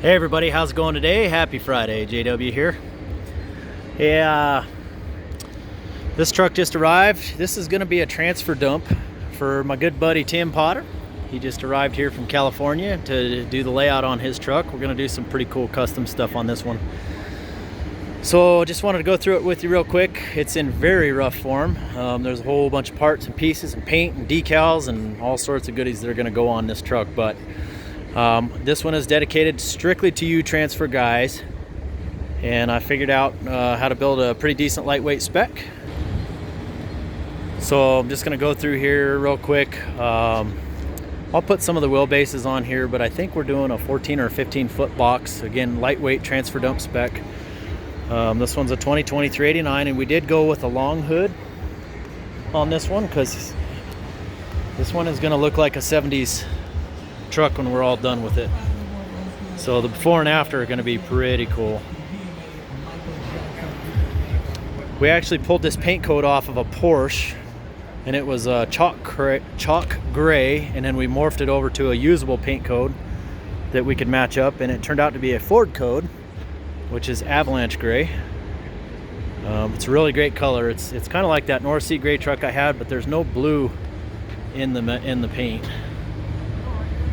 Hey everybody, how's it going today? Happy Friday, JW here. Yeah, this truck just arrived. This is going to be a transfer dump for my good buddy Tim Potter. He just arrived here from California to do the layout on his truck. We're going to do some pretty cool custom stuff on this one. So just wanted to go through it with you real quick. It's in very rough form. There's a whole bunch of parts and pieces and paint and decals and all sorts of goodies that are going to go on this truck, but this one is dedicated strictly to you transfer guys, and I figured out how to build a pretty decent lightweight spec. So I'm just going to go through here real quick. I'll put some of the wheelbases on here, but I think we're doing a 14 or 15 foot box. Again, lightweight transfer dump spec. This one's a 2020 389, and we did go with a long hood on this one because this one is going to look like a 70s truck when we're all done with it. So the before and after are going to be pretty cool. We actually pulled this paint coat off of a Porsche, and it was chalk gray, and then we morphed it over to a usable paint code that we could match up, and it turned out to be a Ford code, which is avalanche gray. It's a really great color. It's kind of like that North Sea gray truck I had, but there's no blue in the paint.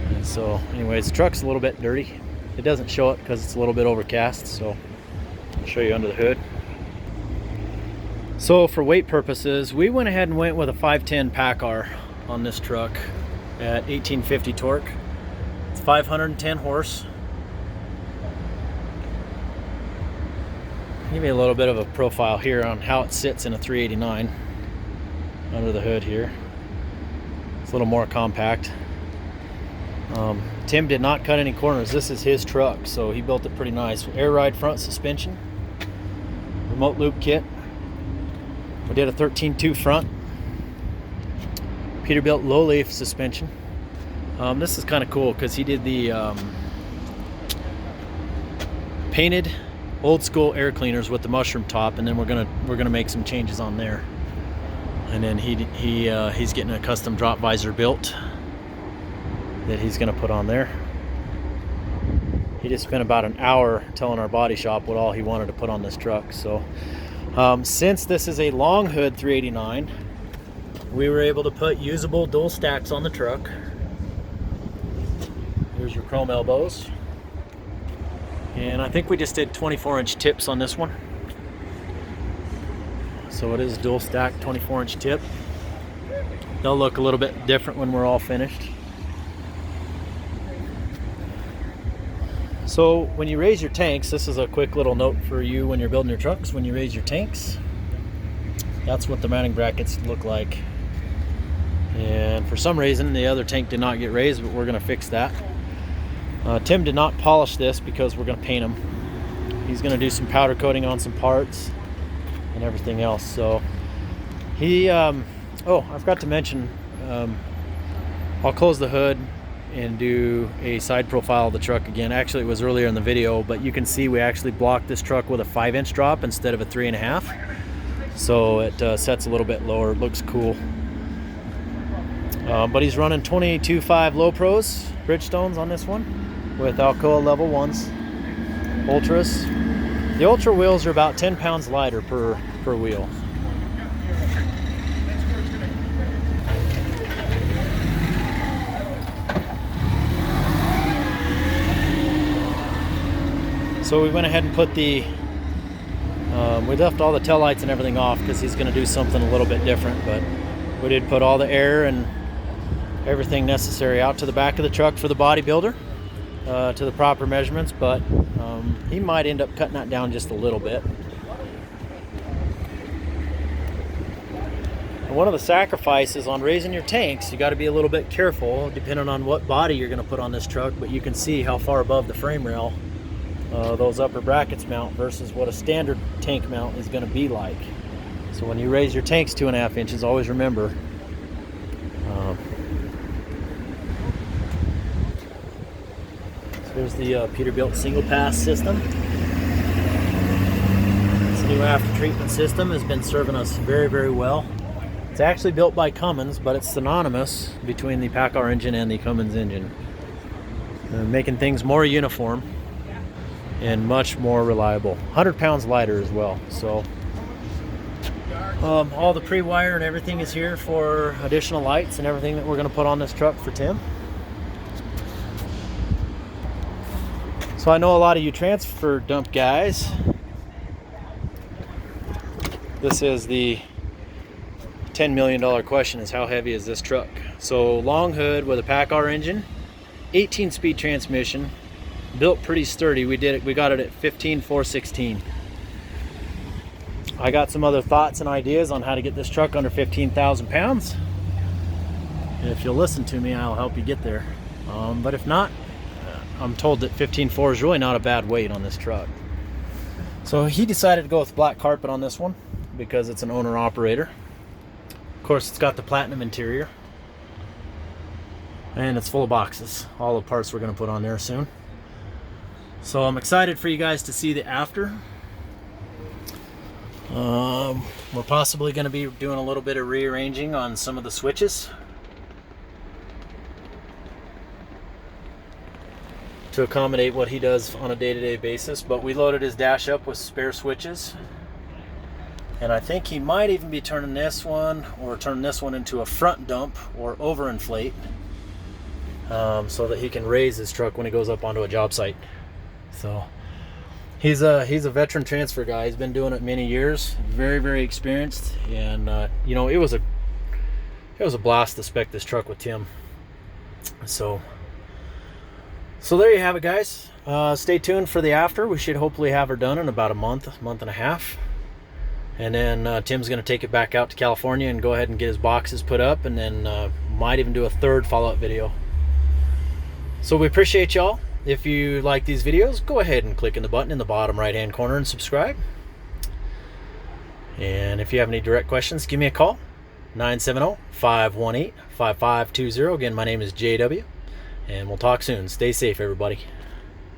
And so anyways, the truck's a little bit dirty. It doesn't show it because it's a little bit overcast, so I'll show you under the hood. So for weight purposes, we went ahead and went with a 510 PACCAR on this truck at 1850 torque. It's 510 horse. Give you a little bit of a profile here on how it sits in a 389 under the hood here. It's a little more compact. Tim did not cut any corners. This is his truck, so he built it pretty nice. Air ride front suspension, remote loop kit. We did a 13.2 front, Peterbilt low leaf suspension. This is kind of cool because he did the painted old school air cleaners with the mushroom top, and then we're gonna make some changes on there. And then he's getting a custom drop visor built that he's gonna put on there. He just spent about an hour telling our body shop what all he wanted to put on this truck. So since this is a long hood 389, we were able to put usable dual stacks on the truck. Here's your chrome elbows. And I think we just did 24-inch tips on this one. So it is dual stack 24-inch tip. They'll look a little bit different when we're all finished. So when you raise your tanks, this is a quick little note for you when you're building your trucks. When you raise your tanks, that's what the mounting brackets look like. And for some reason, the other tank did not get raised, but we're gonna fix that. Tim did not polish this because we're gonna paint them. He's gonna do some powder coating on some parts and everything else. So he, oh, I forgot to mention, I'll close the hood and do a side profile of the truck again. Actually, it was earlier in the video, but you can see we actually blocked this truck with a 5-inch drop instead of a 3.5. So it sets a little bit lower. It looks cool. But he's running 22.5 low pros Bridgestones on this one with Alcoa level 1s, Ultras. The Ultra wheels are about 10 pounds lighter per wheel. So we went ahead and put we left all the tail lights and everything off because he's going to do something a little bit different, but we did put all the air and everything necessary out to the back of the truck for the bodybuilder to the proper measurements, but he might end up cutting that down just a little bit. And one of the sacrifices on raising your tanks, you got to be a little bit careful depending on what body you're going to put on this truck, but you can see how far above the frame rail those upper brackets mount versus what a standard tank mount is going to be like. So when you raise your tanks 2.5 inches, always remember there's the Peterbilt single pass system. This new after treatment system has been serving us very, very well. It's actually built by Cummins, but it's synonymous between the PACCAR engine and the Cummins engine, making things more uniform. and much more reliable. 100 pounds lighter as well. So all the pre-wire and everything is here for additional lights and everything that we're going to put on this truck for Tim. So I know a lot of you transfer dump guys. This is the $10 million question, is how heavy is this truck? So long hood with a PACCAR engine, 18-speed transmission, built pretty sturdy. We got it at 15,416. I got some other thoughts and ideas on how to get this truck under 15,000 pounds. And if you'll listen to me, I'll help you get there. But if not, I'm told that 15.4 is really not a bad weight on this truck. So he decided to go with black carpet on this one because it's an owner-operator. Of course, it's got the platinum interior. And it's full of boxes. All the parts we're going to put on there soon. So I'm excited for you guys to see the after. We're possibly going to be doing a little bit of rearranging on some of the switches to accommodate what he does on a day-to-day basis. But we loaded his dash up with spare switches, and I think he might even be turning this one into a front dump or overinflate, so that he can raise his truck when he goes up onto a job site. So he's a veteran transfer guy. He's been doing it many years, very, very experienced, and you know, it was a blast to spec this truck with Tim. So there you have it, guys. Stay tuned for the after. We should hopefully have her done in about a month and a half. And then Tim's going to take it back out to California and go ahead and get his boxes put up, and then might even do a third follow-up video. So we appreciate y'all. If you like these videos, go ahead and click on the button in the bottom right-hand corner and subscribe. And if you have any direct questions, give me a call. 970-518-5520. Again, my name is JW. And we'll talk soon. Stay safe, everybody.